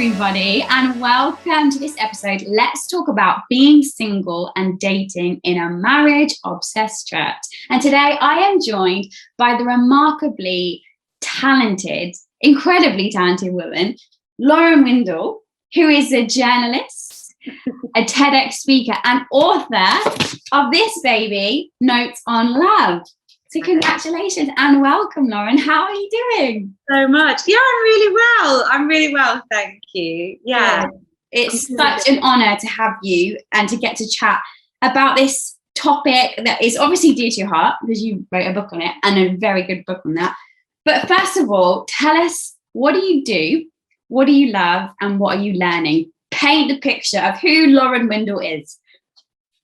everybody, and welcome to this episode. Let's talk about being single and dating in a marriage-obsessed church. And today I am joined by the remarkably talented, incredibly talented woman, Lauren Windle, who is a journalist, a TEDx speaker, and author of this baby, Notes on Love. So congratulations and welcome, Lauren. How are you doing? So much. Yeah, I'm really well. Thank you. Yeah. It's such an honor to have you and to get to chat about this topic that is obviously dear to your heart because you wrote a book on it, and a very good book on that. But first of all, tell us, what do you do? What do you love? And what are you learning? Paint the picture of who Lauren Windle is.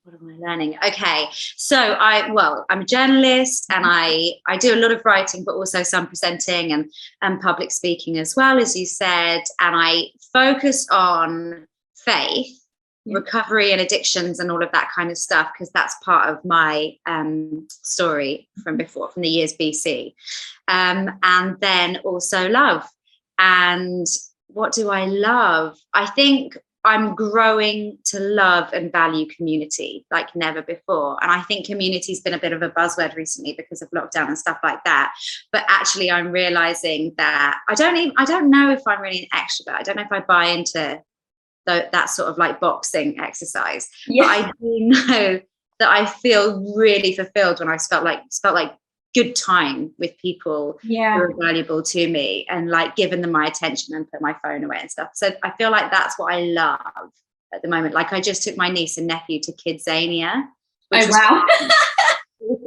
What am I learning? Okay, so I'm a journalist, and I do a lot of writing, but also some presenting and public speaking as well, as you said. And I focus on faith, recovery and addictions and all of that kind of stuff, because that's part of my story from before, from the years BC. And then also love. And what do I love? I think I'm growing to love and value community like never before. And I think community's been a bit of a buzzword recently because of lockdown and stuff like that. But actually, I'm realizing that I don't know if I'm really an extrovert. I don't know if I buy into that sort of like boxing exercise. Yeah. But I do know that I feel really fulfilled when I felt like good time with people who are valuable to me, and like giving them my attention and put my phone away and stuff. So I feel like that's what I love at the moment. Like I just took my niece and nephew to Kidzania. Oh wow.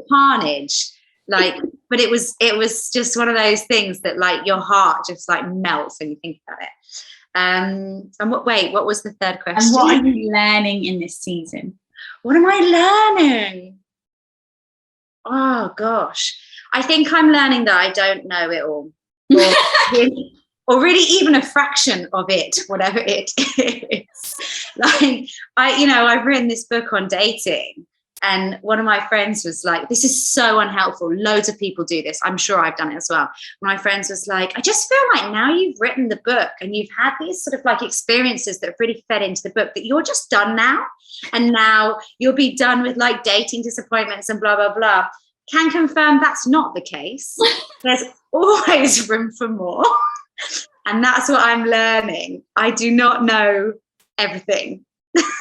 Carnage. Like, but it was just one of those things that like your heart just like melts when you think about it. And what was the third question? And what are you learning in this season? What am I learning? Oh gosh, I think I'm learning that I don't know it all, or really even a fraction of it, whatever it is. Like I've written this book on dating, and one of my friends was like, "This is so unhelpful. Loads of people do this. I'm sure I've done it as well." My friends was like, "I just feel like now you've written the book and you've had these sort of like experiences that have really fed into the book, that you're just done now. And now you'll be done with like dating disappointments and blah, blah, blah." Can confirm that's not the case. There's always room for more. And that's what I'm learning. I do not know everything.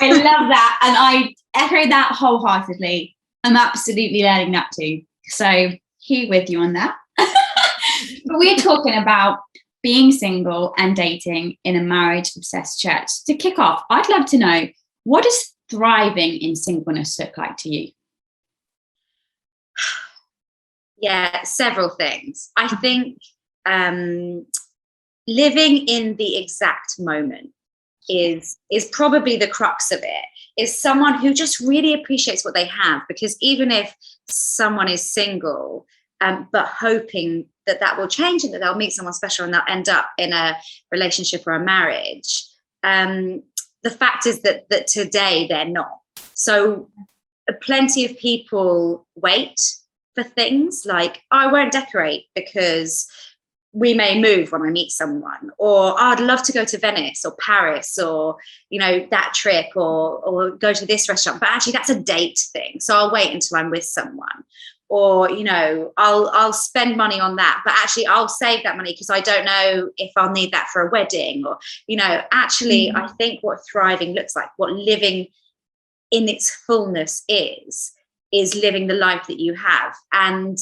I love that. And I echo that wholeheartedly. I'm absolutely learning that too. So here with you on that. But we're talking about being single and dating in a marriage-obsessed church. To kick off, I'd love to know, what does thriving in singleness look like to you? Yeah, several things. I think living in the exact moment is probably the crux of it. Is someone who just really appreciates what they have, because even if someone is single, but hoping that will change and that they'll meet someone special and they'll end up in a relationship or a marriage, the fact is that today they're not. So plenty of people wait for things like, I won't decorate because we may move when I meet someone, or I'd love to go to Venice or Paris, or that trip, or go to this restaurant, but actually that's a date thing, so I'll wait until I'm with someone. Or I'll spend money on that, but actually I'll save that money because I don't know if I'll need that for a wedding. Or actually I think what thriving looks like, what living in its fullness is living the life that you have. And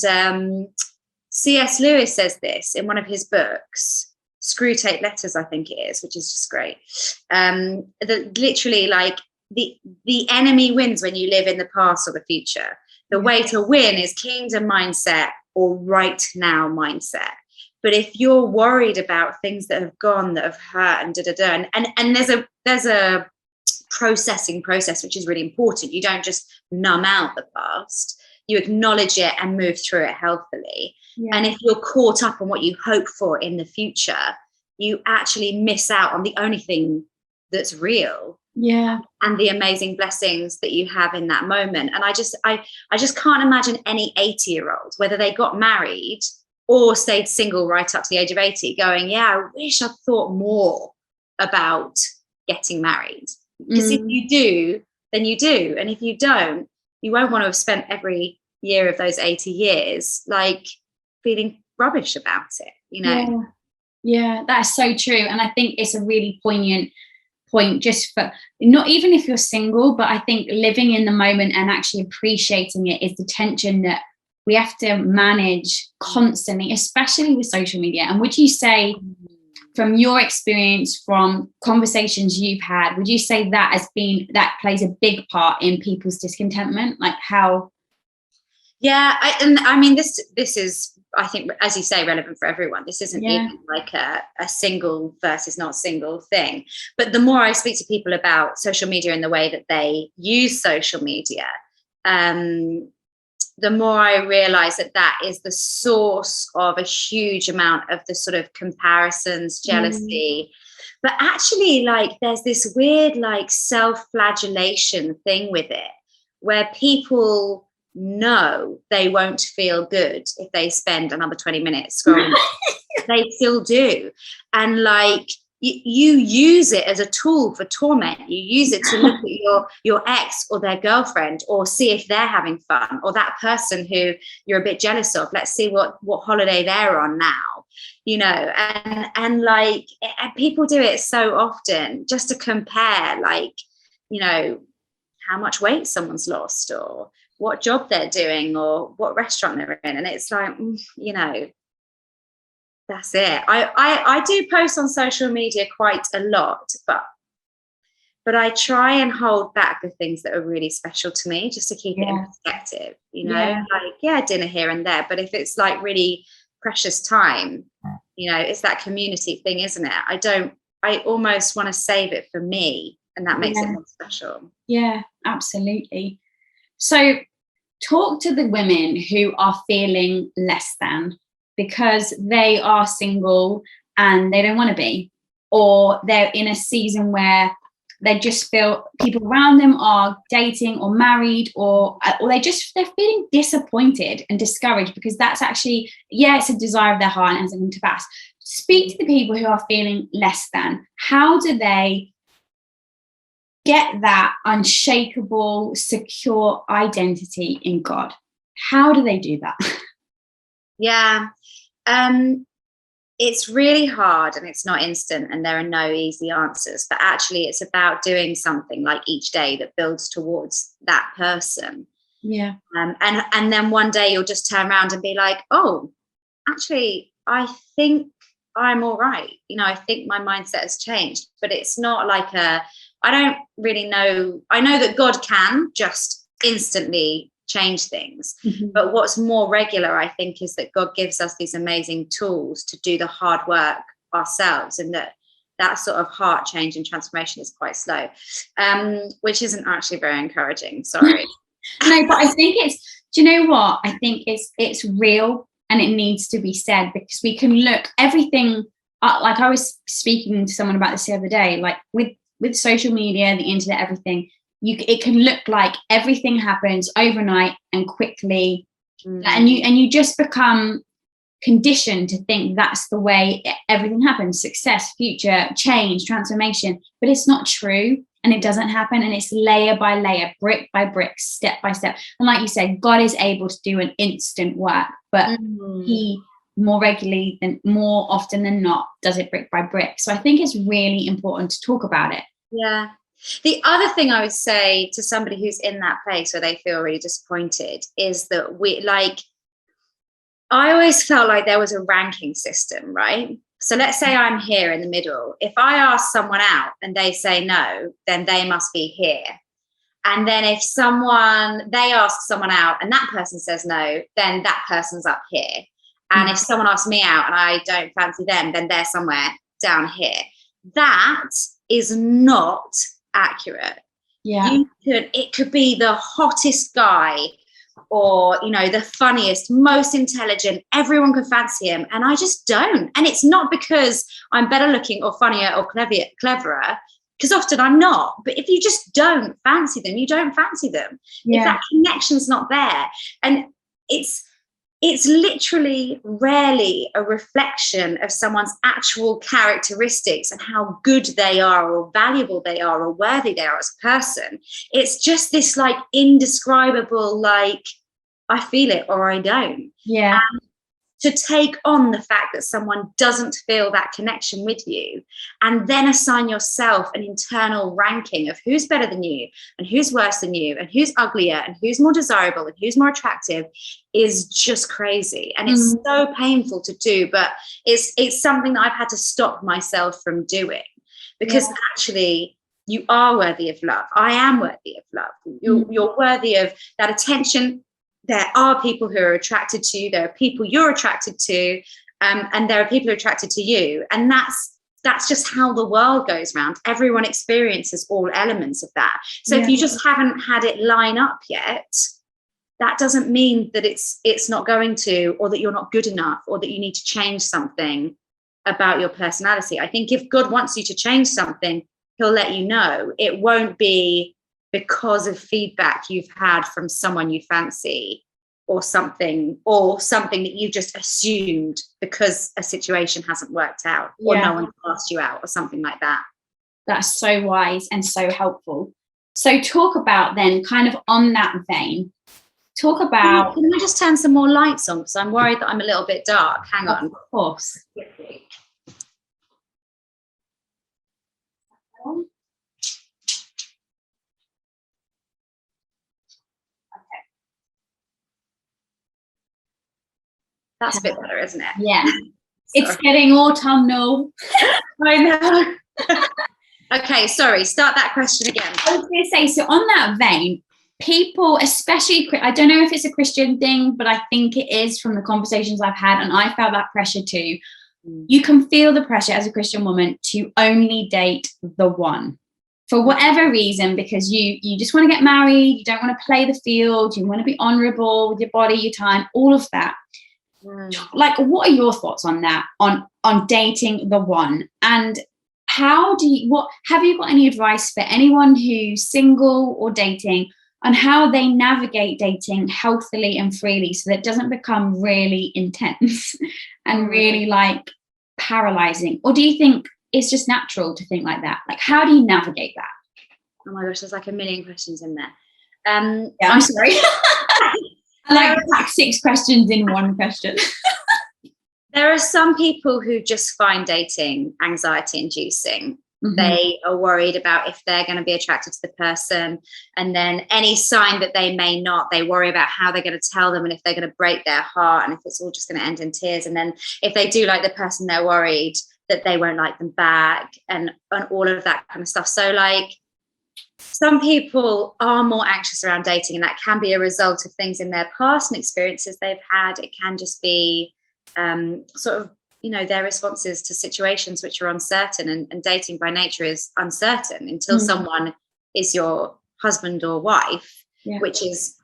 C.S. Lewis says this in one of his books, Screwtape Letters, I think it is, which is just great. That literally, like, the enemy wins when you live in the past or the future. The way to win is kingdom mindset or right now mindset. But if you're worried about things that have gone, that have hurt, and there's a processing process, which is really important. You don't just numb out the past. You acknowledge it and move through it healthily. Yeah. And if you're caught up on what you hope for in the future, you actually miss out on the only thing that's real. Yeah. And the amazing blessings that you have in that moment. And I just can't imagine any 80-year-old, whether they got married or stayed single right up to the age of 80, going, yeah, I wish I'd thought more about getting married. Because if you do, then you do. And if you don't, you won't want to have spent every year of those 80 years like feeling rubbish about it, you know? Yeah, that's so true. And I think it's a really poignant point, just for not even if you're single, but I think living in the moment and actually appreciating it is the tension that we have to manage constantly, especially with social media. And would you say, from your experience, from conversations you've had, would you say that plays a big part in people's discontentment? Like how? Yeah, I mean, this is, I think, as you say, relevant for everyone. This isn't even like a single versus not single thing. But the more I speak to people about social media and the way that they use social media, the more I realize that is the source of a huge amount of the sort of comparisons, jealousy. But actually, like, there's this weird, like, self-flagellation thing with it, where people know they won't feel good if they spend another 20 minutes scrolling. They still do. And like, you use it as a tool for torment. You use it to look at your ex or their girlfriend, or see if they're having fun, or that person who you're a bit jealous of. Let's see what holiday they're on now, you know. And like, people do it so often just to compare, like, you know, how much weight someone's lost, or what job they're doing, or what restaurant they're in. And it's like, you know, that's it. I do post on social media quite a lot, but I try and hold back the things that are really special to me, just to keep it in perspective, you know. Like, dinner here and there, but if it's like really precious time, you know, it's that community thing, isn't it? I almost want to save it for me, and that makes it more special. Yeah, absolutely. So talk to the women who are feeling less than because they are single and they don't want to be, or they're in a season where they just feel people around them are dating or married, or they're feeling disappointed and discouraged, because that's actually, it's a desire of their heart and hasn't come to pass. Speak to the people who are feeling less than. How do they get that unshakable, secure identity in God? How do they do that? Yeah. It's really hard, and it's not instant, and there are no easy answers, but actually it's about doing something like each day that builds towards that person. Yeah. And then one day you'll just turn around and be like, oh, actually, I think I'm all right. You know, I think my mindset has changed. But it's not like I don't really know. I know that God can just instantly change things. But what's more regular, I think, is that God gives us these amazing tools to do the hard work ourselves, and that sort of heart change and transformation is quite slow, which isn't actually very encouraging. Sorry. No, but I think do you know what? I think it's real, and it needs to be said, because we can look everything, like I was speaking to someone about this the other day, like with social media, the internet, everything, it can look like everything happens overnight and quickly, and you just become conditioned to think that's the way everything happens: success, future, change, transformation. But it's not true, and it doesn't happen, and it's layer by layer, brick by brick, step by step. And like you said, God is able to do an instant work, but he more often than not does it brick by brick. So I think it's really important to talk about it. Yeah. The other thing I would say to somebody who's in that place where they feel really disappointed is that I always felt like there was a ranking system, right? So let's say I'm here in the middle. If I ask someone out and they say no, then they must be here. And then if they ask someone out and that person says no, then that person's up here. And if someone asks me out and I don't fancy them, then they're somewhere down here. That is not accurate. It could be the hottest guy, or, you know, the funniest, most intelligent, everyone could fancy him, and I just don't. And it's not because I'm better looking or funnier or cleverer, because often I'm not. But if you just don't fancy them, you don't fancy them. If that connection's not there. And it's it's literally rarely a reflection of someone's actual characteristics and how good they are or valuable they are or worthy they are as a person. It's just this like indescribable, like, I feel it or I don't. Yeah. To take on the fact that someone doesn't feel that connection with you, and then assign yourself an internal ranking of who's better than you and who's worse than you and who's uglier and who's more desirable and who's more attractive, is just crazy. And it's so painful to do, but it's something that I've had to stop myself from doing, because actually you are worthy of love. I am worthy of love. You're worthy of that attention. There are people who are attracted to you. There are people you're attracted to, and there are people who are attracted to you. And that's just how the world goes round. Everyone experiences all elements of that. So if you just haven't had it line up yet, that doesn't mean that it's not going to, or that you're not good enough, or that you need to change something about your personality. I think if God wants you to change something, he'll let you know. It won't be because of feedback you've had from someone you fancy, or something that you just assumed because a situation hasn't worked out, or no one's asked you out, or something like that. That's so wise and so helpful. So talk about then, kind of on that vein, talk about... Can I just turn some more lights on, because I'm worried that I'm a little bit dark. Hang on. Of course. That's a bit better, isn't it? Yeah. It's getting autumnal. I know. Okay, sorry. Start that question again. I was going to say, so on that vein, people, especially, I don't know if it's a Christian thing, but I think it is from the conversations I've had, and I felt that pressure too. You can feel the pressure as a Christian woman to only date the one. For whatever reason, because you just want to get married, you don't want to play the field, you want to be honourable with your body, your time, all of that. Like, what are your thoughts on that, on dating the one? And how do you, have you got any advice for anyone who's single or dating on how they navigate dating healthily and freely, so that it doesn't become really intense and really like paralyzing? Or do you think it's just natural to think like that? Like, how do you navigate that? Oh my gosh, there's like a million questions in there. I'm sorry. I like 6 questions in one question. There are some people who just find dating anxiety inducing. They are worried about if they're going to be attracted to the person, and then any sign that they may not, they worry about how they're going to tell them, and if they're going to break their heart, and if it's all just going to end in tears. And then if they do like the person, they're worried that they won't like them back, and all of that kind of stuff. So like, some people are more anxious around dating, and that can be a result of things in their past and experiences they've had. It can just be sort of, their responses to situations which are uncertain, and dating by nature is uncertain until someone is your husband or wife, which is,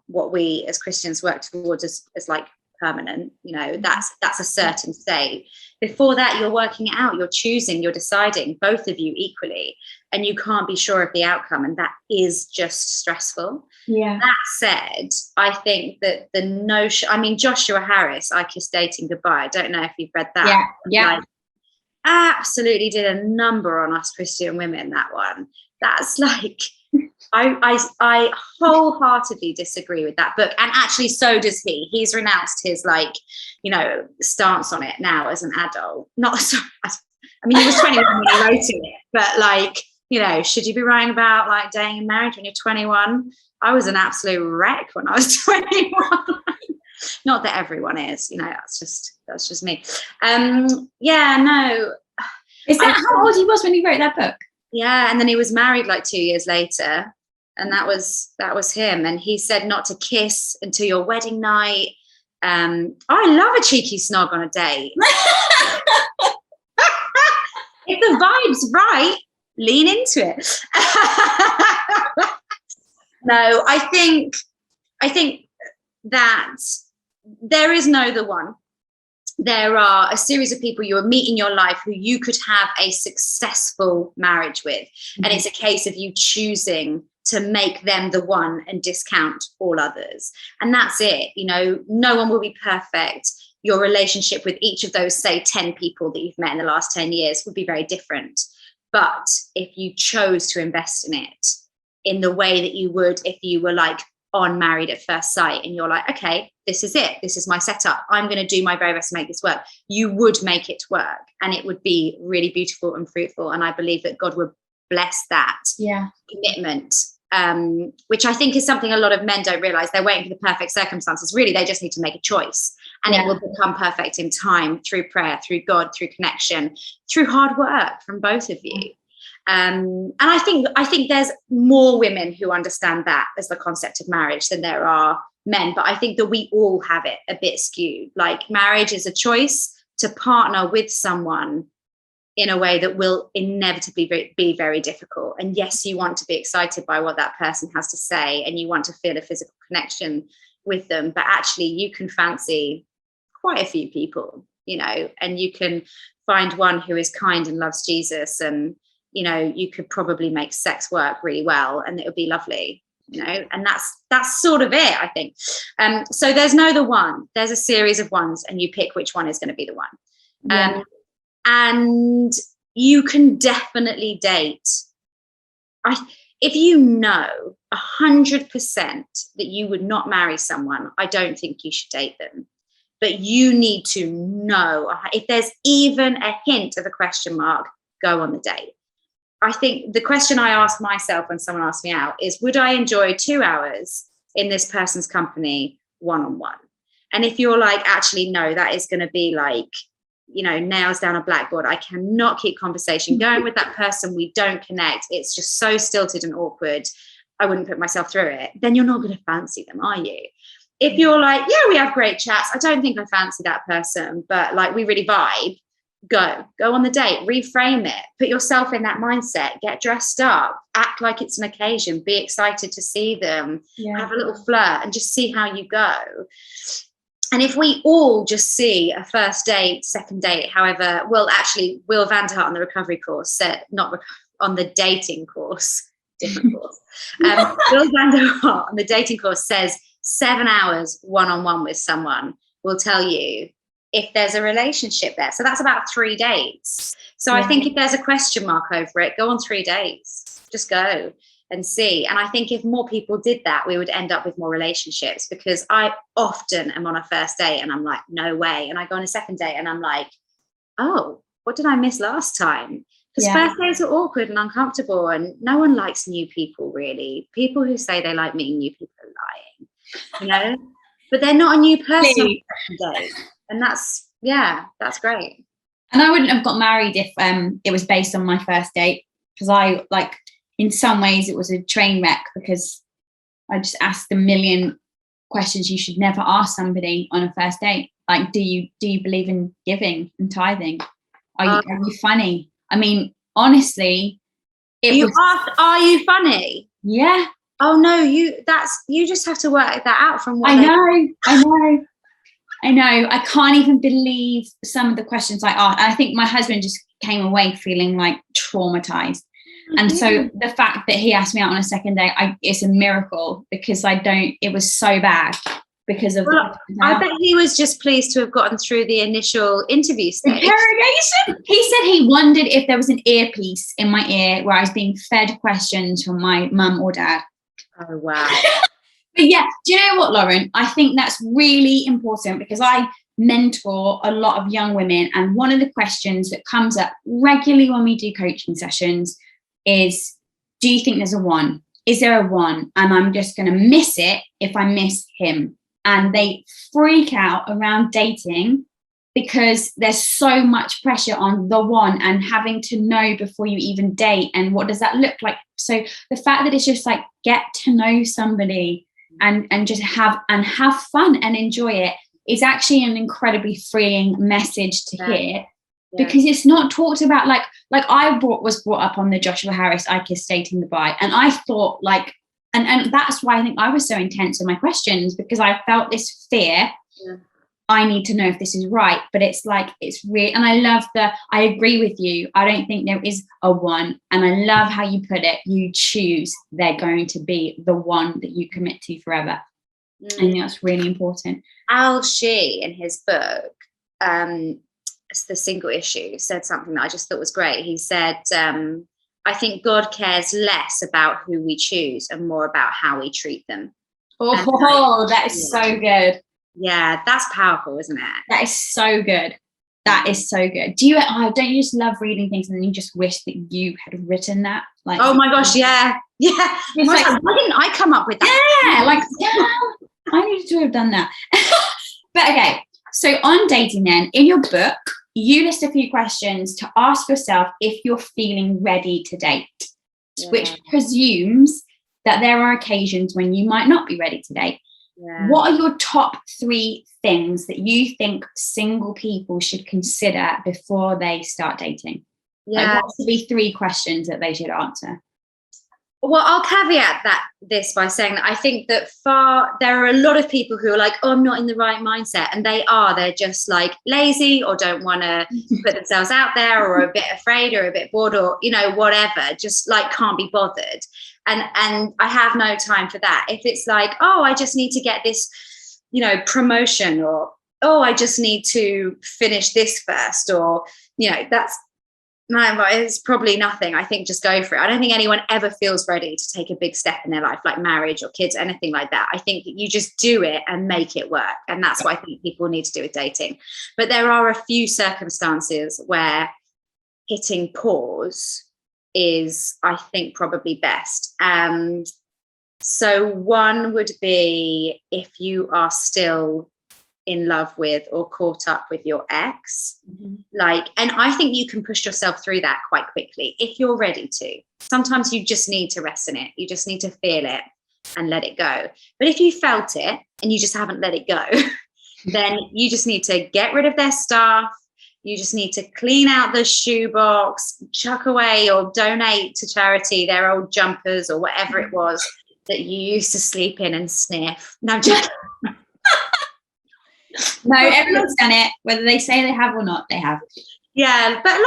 what we as Christians work towards as like permanent. That's a certain state. Before that, you're working it out, you're choosing, you're deciding, both of you equally, and you can't be sure of the outcome, and that is just stressful. That said, I think that the notion, Joshua Harris, I Kissed Dating Goodbye, I don't know if you've read that. Like, absolutely did a number on us Christian women, that one. That's like, I wholeheartely disagree with that book, and actually so does he. He's renounced his stance on it now as an adult. Not sorry, he was 21 when he wrote it, but like, should you be writing about like dating and marriage when you're 21? I was an absolute wreck when I was 21. Not that everyone is, that's just me. No. Is that how old he was when he wrote that book? Yeah, and then he was married like 2 years later, and that was him. And he said not to kiss until your wedding night. I love a cheeky snog on a date. If the vibe's right, lean into it. No, I think that there is no the one. There are a series of people you will meet in your life who you could have a successful marriage with. And it's a case of you choosing to make them the one and discount all others. And that's it. You know, no one will be perfect. Your relationship with each of those, say, 10 people that you've met in the last 10 years would be very different. But if you chose to invest in it in the way that you would if you were like on Married at First Sight, and you're like, okay, this is it. This is my setup. I'm going to do my very best to make this work. You would make it work, and it would be really beautiful and fruitful. And I believe that God would bless that commitment, which I think is something a lot of men don't realize. They're waiting for the perfect circumstances. Really, they just need to make a choice, and it will become perfect in time, through prayer, through God, through connection, through hard work from both of you. And I think there's more women who understand that as the concept of marriage than there are men. But I think that we all have it a bit skewed. Like, marriage is a choice to partner with someone in a way that will inevitably be very difficult. And yes, you want to be excited by what that person has to say, and you want to feel a physical connection with them. But actually, you can fancy quite a few people, you know, and you can find one who is kind and loves Jesus, and you know, you could probably make sex work really well, and it would be lovely, you know. And that's sort of it, I think. So there's no the one. There's a series of ones, and you pick which one is going to be the one. And you can definitely date. If you know 100% that you would not marry someone, I don't think you should date them. But you need to know, if there's even a hint of a question mark, go on the date. I think the question I ask myself when someone asks me out is, would I enjoy 2 hours in this person's company one-on-one? And if you're like, actually, no, that is going to be like, you know, nails down a blackboard. I cannot keep conversation going with that person. We don't connect. It's just so stilted and awkward. I wouldn't put myself through it. Then you're not going to fancy them, are you? If you're like, yeah, we have great chats. I don't think I fancy that person, but like, we really vibe. Go on the date, reframe it, put yourself in that mindset, get dressed up, act like it's an occasion, be excited to see them, have a little flirt, and just see how you go. And if we all just see a first date, second date, however, well, actually, Will Vanderhart on the recovery course said, on the dating course, different course. Will Vanderhart on the dating course says 7 hours one-on-one with someone will tell you if there's a relationship there. So that's about 3 dates. So I think if there's a question mark over it, go on 3 dates. Just go and see. And I think if more people did that, we would end up with more relationships, because I often am on a first date and I'm like, no way. And I go on a second date and I'm like, oh, what did I miss last time? Because first dates are awkward and uncomfortable, and no one likes new people, really. People who say they like meeting new people are lying, you know, but they're not a new person on the second date. And that's great. And I wouldn't have got married if it was based on my first date, because I, like, in some ways it was a train wreck, because I just asked a million questions you should never ask somebody on a first date. Like, do you believe in giving and tithing? Are you funny? I mean, honestly, asked, are you funny? Yeah. Oh no, you just have to work that out from what I know. I can't even believe some of the questions I asked. I think my husband just came away feeling like traumatized. And so the fact that he asked me out on a second date, it's a miracle, because it was so bad because of I bet he was just pleased to have gotten through the initial interview stage. Interrogation. He said he wondered if there was an earpiece in my ear where I was being fed questions from my mum or dad. Oh, wow. But yeah, do you know what, Lauren? I think that's really important, because I mentor a lot of young women, and one of the questions that comes up regularly when we do coaching sessions is, do you think there's a one? Is there a one? And I'm just going to miss it if I miss him. And they freak out around dating, because there's so much pressure on the one and having to know before you even date, and what does that look like? So the fact that it's just like, get to know somebody and just have fun and enjoy it is actually an incredibly freeing message to hear, because it's not talked about like I was brought up on the Joshua Harris, I Kissed Dating the Bi, and I thought like, and that's why I think I was so intense in my questions, because I felt this fear I need to know if this is right. But it's like, it's real. And I agree with you. I don't think there is a one. And I love how you put it. You choose, they're going to be the one that you commit to forever. I think that's really important. Al Shee, in his book, it's The Single Issue, said something that I just thought was great. He said, I think God cares less about who we choose and more about how we treat them. That is so good. Yeah, that's powerful, isn't it? That is so good. That is so good. Don't you just love reading things and then you just wish that you had written that? Like, oh my gosh, yeah. Why didn't I come up with that? I needed to have done that. But okay, so on dating then, in your book, you list a few questions to ask yourself if you're feeling ready to date, which presumes that there are occasions when you might not be ready to date. Yeah. What are your top 3 things that you think single people should consider before they start dating? Yeah. Like, what should be 3 questions that they should answer? Well, I'll caveat this by saying that I think that there are a lot of people who are like, oh, I'm not in the right mindset. And they're just like lazy or don't want to put themselves out there or a bit afraid or a bit bored or, whatever, just like can't be bothered. And I have no time for that. If it's like, oh, I just need to get this, promotion, or, oh, I just need to finish this first, or, it's probably nothing. I think just go for it. I don't think anyone ever feels ready to take a big step in their life, like marriage or kids, anything like that. I think you just do it and make it work. And that's what I think people need to do with dating. But there are a few circumstances where hitting pause is, I think, probably best. So one would be if you are still in love with or caught up with your ex, and I think you can push yourself through that quite quickly if you're ready to. Sometimes you just need to rest in it. You just need to feel it and let it go. But if you felt it and you just haven't let it go, then you just need to get rid of their stuff. You just need to clean out the shoebox, chuck away or donate to charity their old jumpers or whatever it was that you used to sleep in and sniff. No, I'm joking. No, everyone's done it, whether they say they have or not, they have. Yeah, but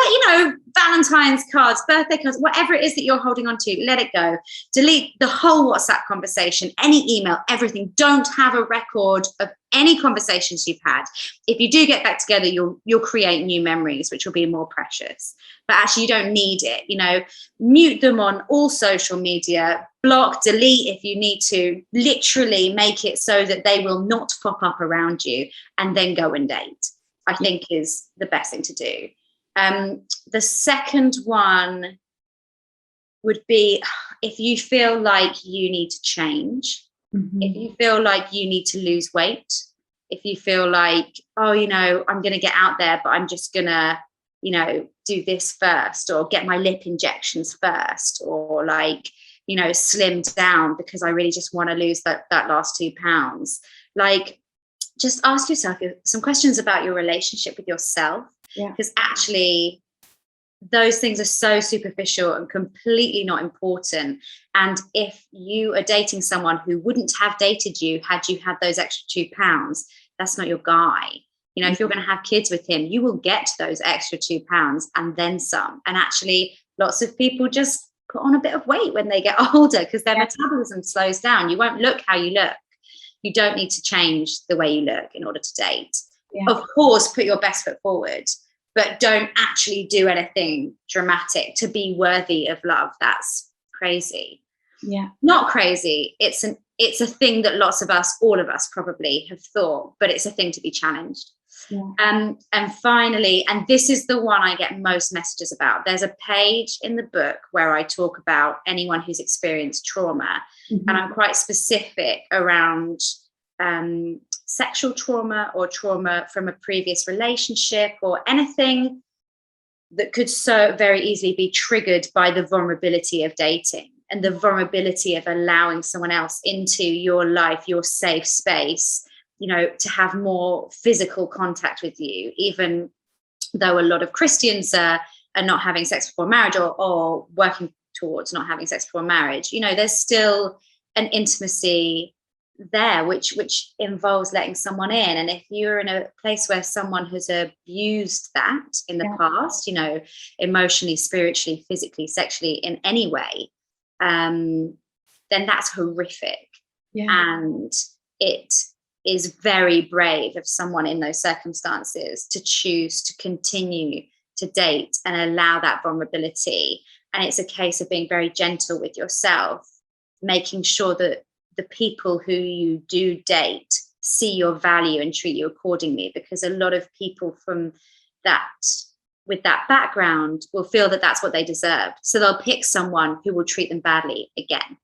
Valentine's cards, birthday cards, whatever it is that you're holding on to, let it go. Delete the whole WhatsApp conversation, any email, everything. Don't have a record of any conversations you've had. If you do get back together, you'll create new memories, which will be more precious. But actually, you don't need it. Mute them on all social media, block, delete if you need to. Literally make it so that they will not pop up around you, and then go and date, I think, is the best thing to do. The second one would be if you feel like you need to change, if you feel like you need to lose weight, if you feel like, oh, I'm going to get out there, but I'm just going to, do this first, or get my lip injections first, or slim down because I really just want to lose that last 2 pounds. Just ask yourself some questions about your relationship with yourself, because actually those things are so superficial and completely not important. And if you are dating someone who wouldn't have dated you had you had those extra 2 pounds, that's not your guy. If you're going to have kids with him, you will get those extra 2 pounds and then some. And actually, lots of people just put on a bit of weight when they get older because their metabolism slows down. You won't look how you look. You don't need to change the way you look in order to date. Yeah. Of course, put your best foot forward, but don't actually do anything dramatic to be worthy of love. That's crazy. Yeah. Not crazy. It's a thing that lots of us, all of us probably have thought, but it's a thing to be challenged. Yeah. And finally, and this is the one I get most messages about, there's a page in the book where I talk about anyone who's experienced trauma, and I'm quite specific around sexual trauma or trauma from a previous relationship or anything that could so very easily be triggered by the vulnerability of dating and the vulnerability of allowing someone else into your life, your safe space, to have more physical contact with you, even though a lot of Christians are not having sex before marriage or working towards not having sex before marriage. There's still an intimacy there, which involves letting someone in. And if you're in a place where someone has abused that in the past, you know, emotionally, spiritually, physically, sexually, in any way, then that's horrific. And it is very brave of someone in those circumstances to choose to continue to date and allow that vulnerability. And it's a case of being very gentle with yourself, making sure that the people who you do date see your value and treat you accordingly, because a lot of people from that, with that background, will feel that that's what they deserve. So they'll pick someone who will treat them badly again.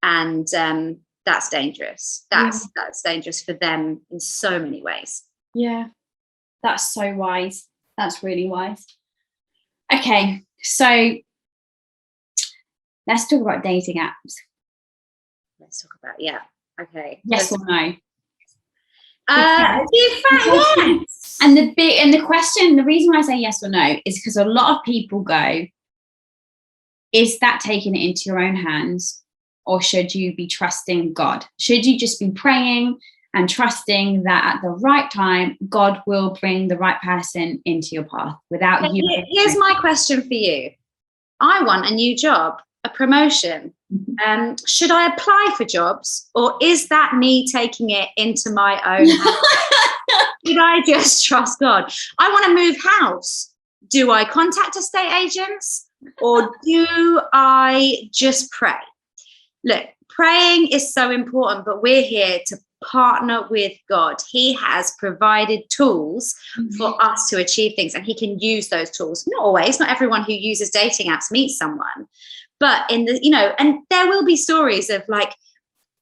And that's dangerous. That's dangerous for them in so many ways. Yeah. That's so wise. That's really wise. Okay. So let's talk about dating apps. Let's talk about, okay. Yes or no? Yes. And the question, the reason why I say yes or no is because a lot of people go, is that taking it into your own hands, or should you be trusting God? Should you just be praying and trusting that at the right time, God will bring the right person into your path without you? Here's my question for you. I want a new job, a promotion. Should I apply for jobs, or is that me taking it into my own hands? Should I just trust God? I want to move house. Do I contact estate agents, or do I just pray? Look, praying is so important, but we're here to partner with God. He has provided tools for us to achieve things, and he can use those tools. Not always, not everyone who uses dating apps meets someone, but in the, you know, and there will be stories of, like,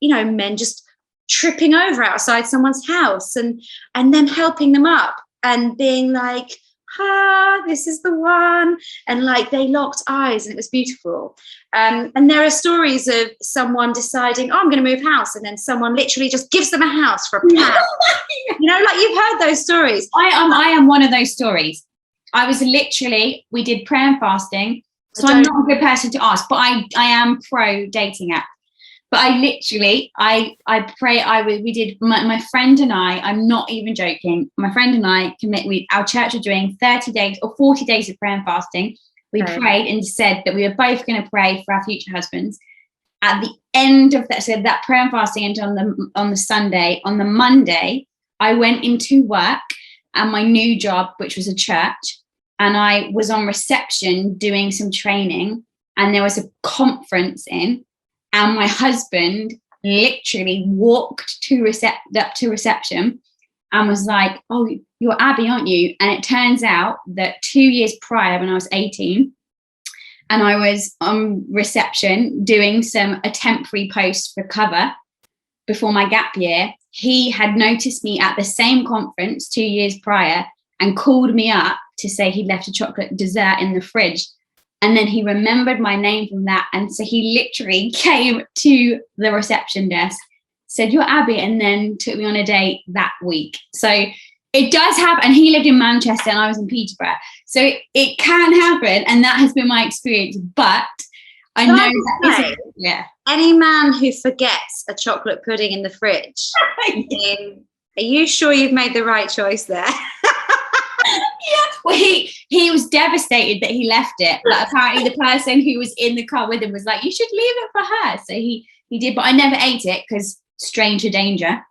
you know, men just tripping over outside someone's house and them helping them up and being like, this is the one. And like, they locked eyes and it was beautiful. And there are stories of someone deciding, I'm going to move house. And then someone literally just gives them a house for a pound. You know, like, you've heard those stories. I am one of those stories. I was literally, we did prayer and fasting. So I'm not a good person to ask, but I am pro dating app. But I literally, we did, my friend and I'm not even joking. My friend and I our church are doing 30 days or 40 days of prayer and fasting. We prayed and said that we were both going to pray for our future husbands. At the end of that, so that prayer and fasting ended on the Sunday. On the Monday, I went into work and my new job, which was a church, and I was on reception doing some training, and there was a conference in. And my husband literally walked up to reception and was like, oh, you're Abby, aren't you? And it turns out that 2 years prior, when I was 18, and I was on reception doing a temporary post for cover before my gap year, he had noticed me at the same conference 2 years prior and called me up to say he'd left a chocolate dessert in the fridge. And then he remembered my name from that. And so he literally came to the reception desk, said, you're Abby, and then took me on a date that week. So it does happen. And he lived in Manchester and I was in Peterborough. So it can happen. And that has been my experience. But I know that any man who forgets a chocolate pudding in the fridge, are you sure you've made the right choice there? Well, he was devastated that he left it, but apparently the person who was in the car with him was like, you should leave it for her. So he did, but I never ate it because stranger danger.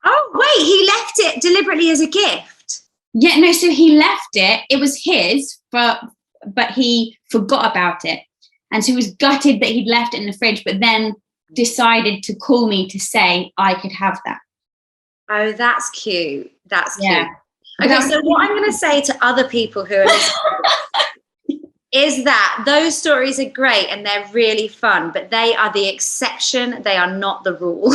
Oh wait, he left it deliberately as a gift? Yeah, no, so he left it. It was his, but he forgot about it, and so he was gutted that he'd left it in the fridge, but then decided to call me to say I could have that. Oh, that's cute. That's cute. Okay, so what I'm going to say to other people who are listening is that those stories are great and they're really fun, but they are the exception. They are not the rule.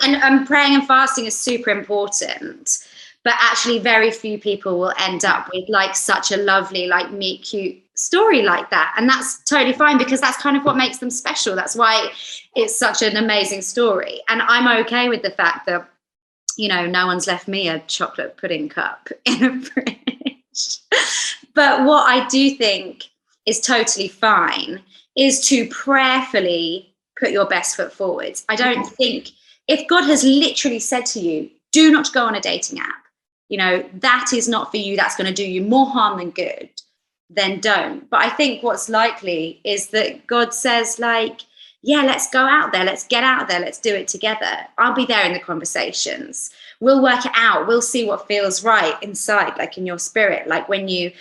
And praying and fasting is super important, but actually very few people will end up with like such a lovely, like, meet cute story like that. And that's totally fine, because that's kind of what makes them special. That's why it's such an amazing story. And I'm okay with the fact that, you know, no one's left me a chocolate pudding cup in a fridge. But what I do think is totally fine is to prayerfully put your best foot forward. I don't think, if God has literally said to you, do not go on a dating app, that is not for you, that's going to do you more harm than good, then don't. But I think what's likely is that God says, like, yeah, let's go out there, let's get out there, let's do it together. I'll be there in the conversations. We'll work it out. We'll see what feels right inside, like in your spirit, like when you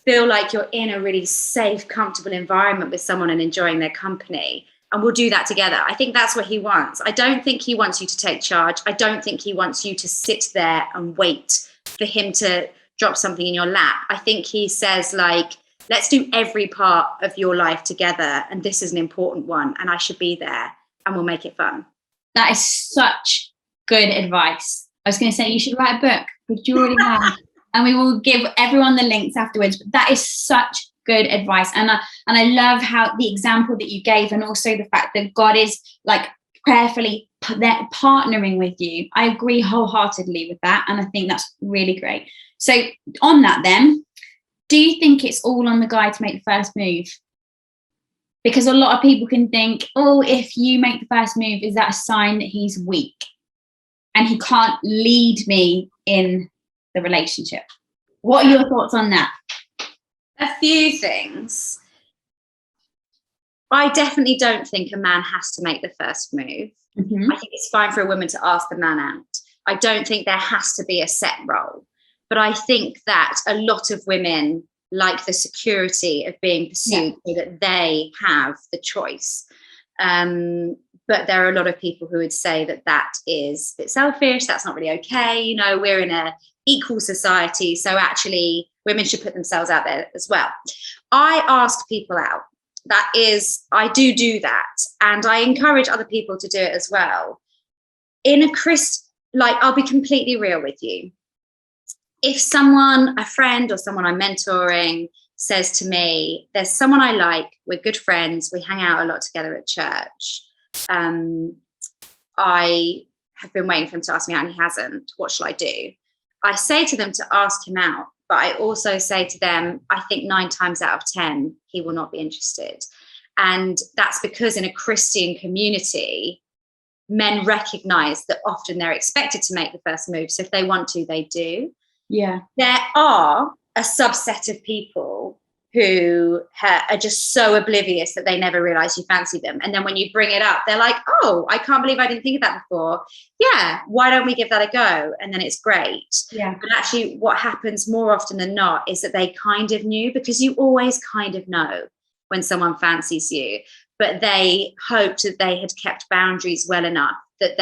feel like you're in a really safe, comfortable environment with someone and enjoying their company. And we'll do that together. I think that's what he wants. I don't think he wants you to take charge. I don't think he wants you to sit there and wait for him to drop something in your lap. I think he says, like, let's do every part of your life together. And this is an important one. And I should be there and we'll make it fun. That is such good advice. I was going to say you should write a book, but you already have. And we will give everyone the links afterwards. But that is such good advice. And I love how the example that you gave, and also the fact that God is like prayerfully partnering with you. I agree wholeheartedly with that. And I think that's really great. So on that then, do you think it's all on the guy to make the first move? Because a lot of people can think, oh, if you make the first move, is that a sign that he's weak and he can't lead me in the relationship? What are your thoughts on that? A few things. I definitely don't think a man has to make the first move. Mm-hmm. I think it's fine for a woman to ask the man out. I don't think there has to be a set role. But I think that a lot of women like the security of being pursued, so that they have the choice. But there are a lot of people who would say that that is a bit selfish. That's not really okay. We're in an equal society. So actually, women should put themselves out there as well. I ask people out. That is, I do that. And I encourage other people to do it as well. I'll be completely real with you. If someone, a friend or someone I'm mentoring, says to me, there's someone I like, we're good friends, we hang out a lot together at church, I have been waiting for him to ask me out and he hasn't, what shall I do? I say to them to ask him out, but I also say to them, I think 9 times out of 10, he will not be interested. And that's because in a Christian community, men recognize that often they're expected to make the first move. So if they want to, they do. Yeah. There are a subset of people who are just so oblivious that they never realize you fancy them. And then when you bring it up, they're like, oh, I can't believe I didn't think of that before. Yeah, why don't we give that a go? And then it's great. Yeah. But actually what happens more often than not is that they kind of knew, because you always kind of know when someone fancies you, but they hoped that they had kept boundaries well enough that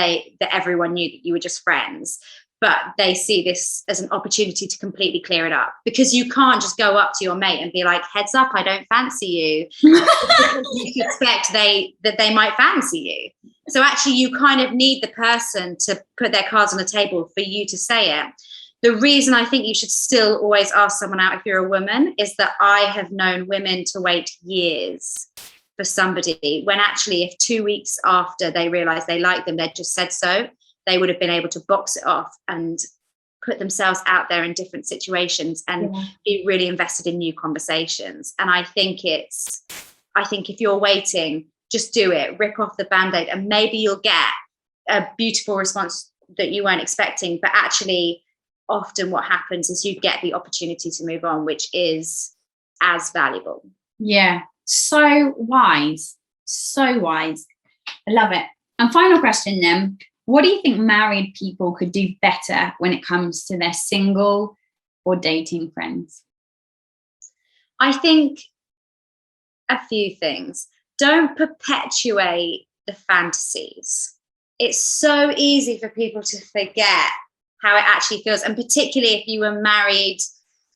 everyone knew that you were just friends. But they see this as an opportunity to completely clear it up, because you can't just go up to your mate and be like, heads up, I don't fancy you. You expect that they might fancy you. So actually you kind of need the person to put their cards on the table for you to say it. The reason I think you should still always ask someone out if you're a woman is that I have known women to wait years for somebody, when actually if 2 weeks after they realize they like them, they just said so, they would have been able to box it off and put themselves out there in different situations and be really invested in new conversations. And I think if you're waiting, just do it, rip off the Band-Aid, and maybe you'll get a beautiful response that you weren't expecting. But actually, often what happens is you get the opportunity to move on, which is as valuable. Yeah, so wise. I love it. And final question then. What do you think married people could do better when it comes to their single or dating friends? I think a few things. Don't perpetuate the fantasies. It's so easy for people to forget how it actually feels. And particularly if you were married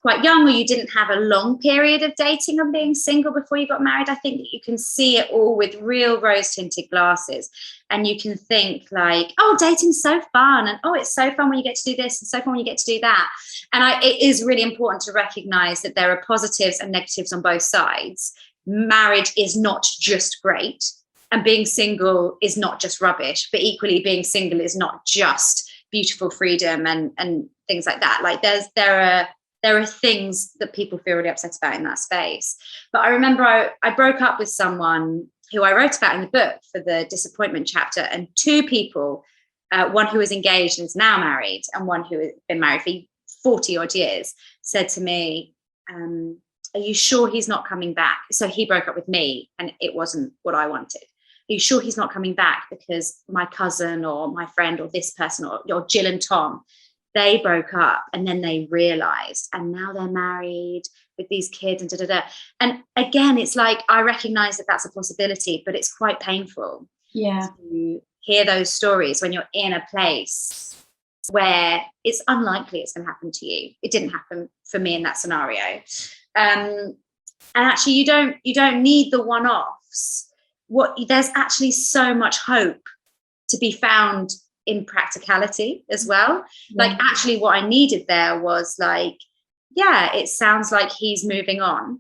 quite young, or you didn't have a long period of dating and being single before you got married, I think that you can see it all with real rose-tinted glasses. And you can think like, oh, dating's so fun. And oh, it's so fun when you get to do this and so fun when you get to do that. And it is really important to recognize that there are positives and negatives on both sides. Marriage is not just great, and being single is not just rubbish, but equally being single is not just beautiful freedom and things like that. Like there are things that people feel really upset about in that space. But I remember I broke up with someone who I wrote about in the book for the disappointment chapter, and two people, one who was engaged and is now married, and one who has been married for 40 odd years, said to me, are you sure he's not coming back? So he broke up with me and it wasn't what I wanted. Are you sure he's not coming back because my cousin or my friend or this person or Jill and Tom, they broke up and then they realized, and now they're married with these kids and da-da-da. And again, it's like, I recognize that that's a possibility, but it's quite painful to hear those stories when you're in a place where it's unlikely it's going to happen to you. It didn't happen for me in that scenario. And actually you don't need the one-offs. There's actually so much hope to be found in practicality as well. Like, actually what I needed there was like, yeah, it sounds like he's moving on,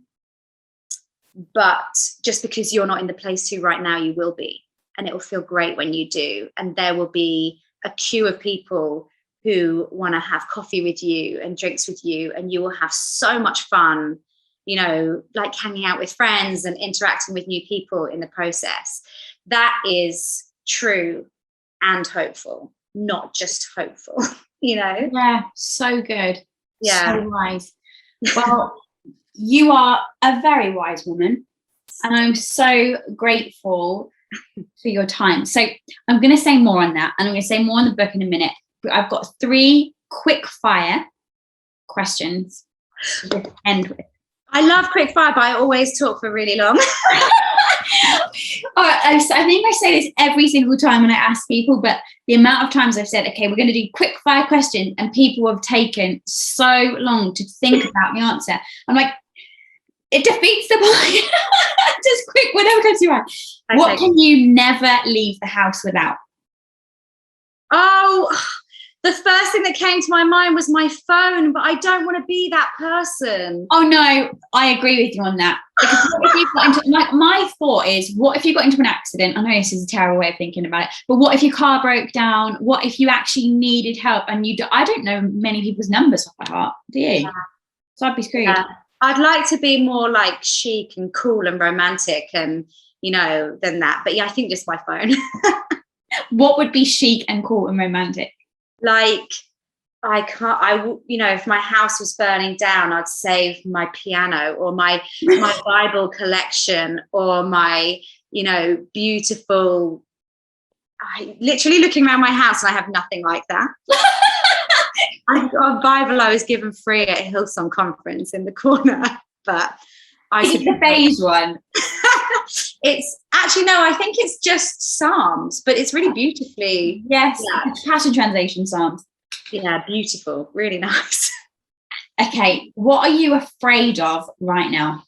but just because you're not in the place to right now, you will be, and it will feel great when you do. And there will be a queue of people who want to have coffee with you and drinks with you, and you will have so much fun, you know, like hanging out with friends and interacting with new people in the process. That is true and hopeful, not just hopeful, you know? Yeah, so good. Yeah. So wise. Well, you are a very wise woman, and I'm so grateful for your time. So I'm going to say more on that, and I'm going to say more on the book in a minute. But I've got 3 quick fire questions to end with. I love quick fire, but I always talk for really long. I think I say this every single time when I ask people, but the amount of times I've said, okay, we're going to do quick fire questions, and people have taken so long to think about the answer. I'm like, it defeats the point. Just quick, whatever comes to your mind. Okay. What can you never leave the house without? Oh, the first thing that came to my mind was my phone, but I don't want to be that person. Oh no, I agree with you on that. Because what if you got into, my thought is, what if you got into an accident? I know this is a terrible way of thinking about it, but what if your car broke down? What if you actually needed help and I don't know many people's numbers off by heart, do you? Yeah. So I'd be screwed. Yeah. I'd like to be more like chic and cool and romantic and, you know, than that. But yeah, I think just my phone. What would be chic and cool and romantic? Like, you know, if my house was burning down, I'd save my piano or my Bible collection or my, you know, beautiful, literally looking around my house and I have nothing like that. I've got a Bible I was given free at a Hillsong conference in the corner, but it's the beige one. It's actually, no, I think it's just Psalms, but it's really beautifully. Yes, Passion Translation Psalms. Yeah, beautiful, really nice. Okay, what are you afraid of right now?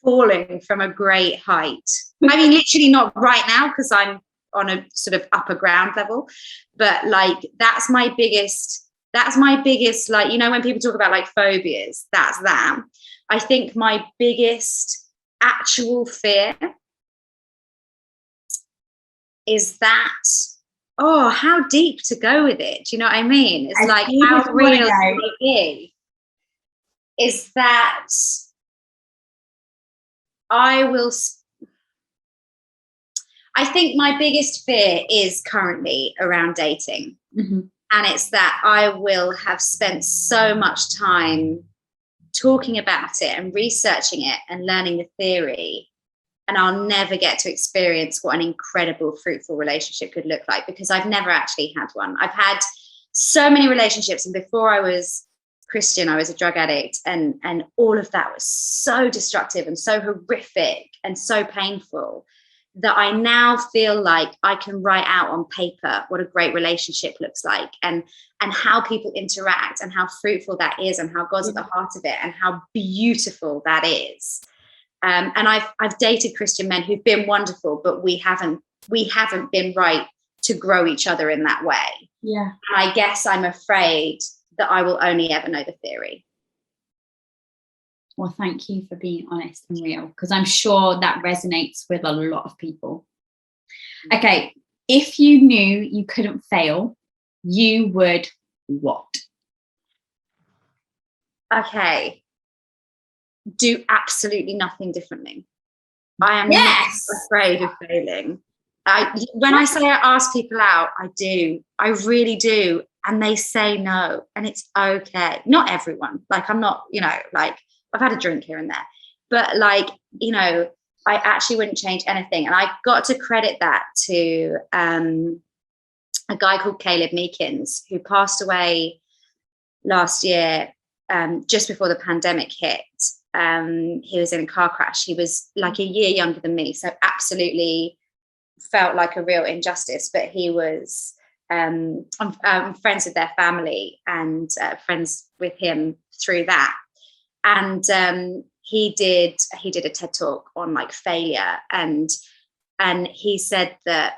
Falling from a great height. I mean, literally not right now because I'm on a sort of upper ground level, but like that's my biggest, like, you know, when people talk about like phobias, that's that. I think my biggest actual fear is that, oh, how deep to go with it? Do you know what I mean? It's like, how real it is. Is that I think my biggest fear is currently around dating. Mm-hmm. And it's that I will have spent so much time talking about it and researching it and learning the theory, and I'll never get to experience what an incredible, fruitful relationship could look like, because I've never actually had one. I've had so many relationships, and before I was Christian, I was a drug addict, and all of that was so destructive and so horrific and so painful that I now feel like I can write out on paper what a great relationship looks like, and how people interact and how fruitful that is, and how God's at the heart of it, and how beautiful that is. And I've dated Christian men who've been wonderful, but we haven't been right to grow each other in that way. Yeah. And I guess I'm afraid that I will only ever know the theory. Well, thank you for being honest and real, because I'm sure that resonates with a lot of people. Okay, if you knew you couldn't fail, you would what? Okay. Do absolutely nothing differently. I am not afraid of failing. When I say I ask people out, I do. I really do. And they say no. And it's okay. Not everyone. Like, I'm not, like, I've had a drink here and there. But like, I actually wouldn't change anything. And I got to credit that to a guy called Caleb Meekins, who passed away last year, just before the pandemic hit. He was in a car crash. He was like a year younger than me, so absolutely felt like a real injustice. But he was, I'm friends with their family and friends with him through that. And he did a TED talk on like failure, and he said that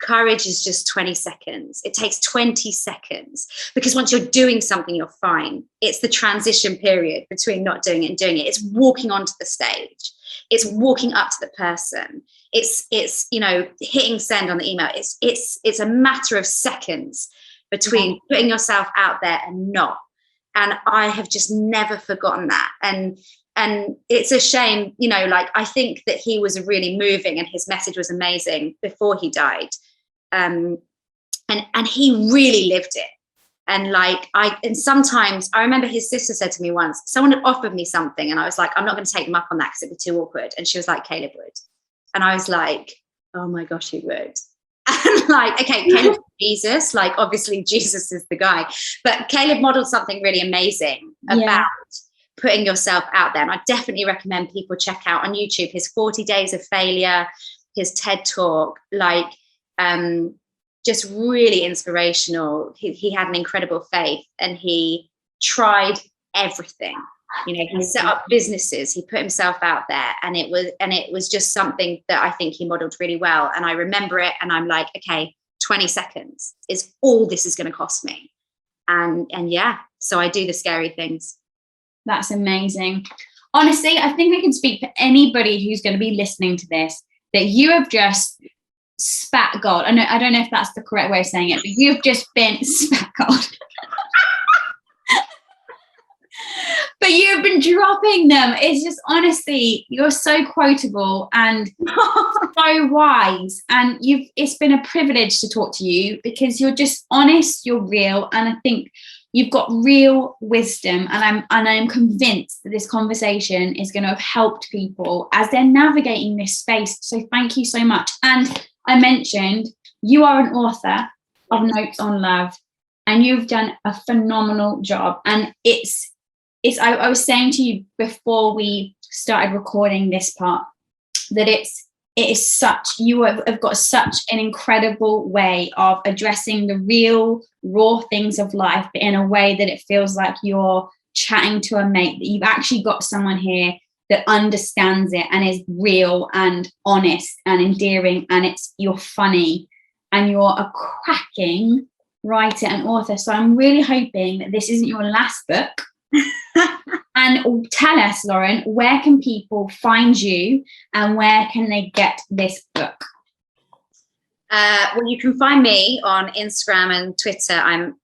courage is just 20 seconds. It takes 20 seconds, because once you're doing something, you're fine. It's the transition period between not doing it and doing it. It's walking onto the stage. It's walking up to the person. It's hitting send on the email. It's a matter of seconds between putting yourself out there and not. And I have just never forgotten that. And it's a shame, like, I think that he was really moving and his message was amazing before he died. And he really lived it. And like, and sometimes I remember his sister said to me once, someone had offered me something and I was like, I'm not going to take them up on that because it'd be too awkward. And she was like, Caleb would. And I was like, oh my gosh, he would. And like, okay, Caleb, Jesus, like, obviously Jesus is the guy, but Caleb modeled something really amazing about putting yourself out there. And I definitely recommend people check out on YouTube his 40 Days of Failure, his TED talk, like, just really inspirational. He had an incredible faith and he tried everything. He set up businesses, he put himself out there, and it was just something that I think he modeled really well. And I remember it and I'm like, okay, 20 seconds is all this is going to cost me. And yeah, so I do the scary things. That's amazing. Honestly, I think I can speak for anybody who's going to be listening to this, that you have just spat gold. I don't know if that's the correct way of saying it, but you've just been spat gold. But you've been dropping them. It's just, honestly, you're so quotable and so wise. And it's been a privilege to talk to you because you're just honest, you're real. And I think you've got real wisdom. And I'm convinced that this conversation is going to have helped people as they're navigating this space. So thank you so much. And I mentioned you are an author of Notes on Love, and you've done a phenomenal job. And I was saying to you before we started recording this part that you have got such an incredible way of addressing the real raw things of life, but in a way that it feels like you're chatting to a mate, that you've actually got someone here that understands it and is real and honest and endearing, and you're funny and you're a cracking writer and author. So I'm really hoping that this isn't your last book. And tell us, Lauren, where can people find you and where can they get this book? Well, you can find me on Instagram and Twitter. I'm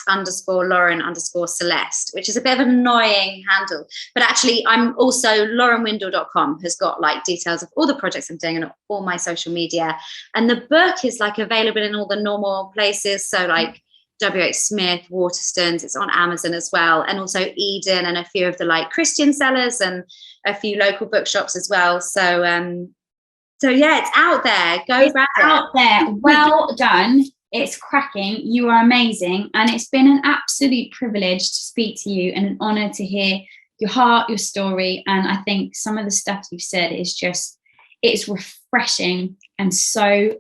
@_Lauren_Celeste, which is a bit of an annoying handle. But actually, I'm also laurenwindle.com has got like details of all the projects I'm doing and all my social media. And the book is like available in all the normal places. So like WH Smith, Waterstones, it's on Amazon as well, and also Eden and a few of the like Christian sellers and a few local bookshops as well. So yeah, it's out there. Go grab it. Out there. Well done. It's cracking. You are amazing, and it's been an absolute privilege to speak to you and an honor to hear your heart, your story. And I think some of the stuff you've said is it's refreshing and so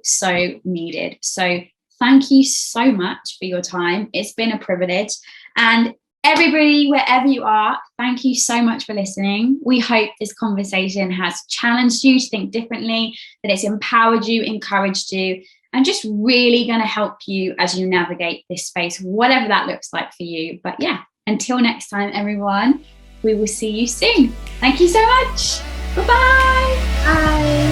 needed. So thank you so much for your time. It's been a privilege. And everybody, wherever you are, thank you so much for listening. We hope this conversation has challenged you to think differently, that it's empowered you, encouraged you, and just really going to help you as you navigate this space, whatever that looks like for you. But yeah, until next time, everyone, we will see you soon. Thank you so much. Bye-bye. Bye.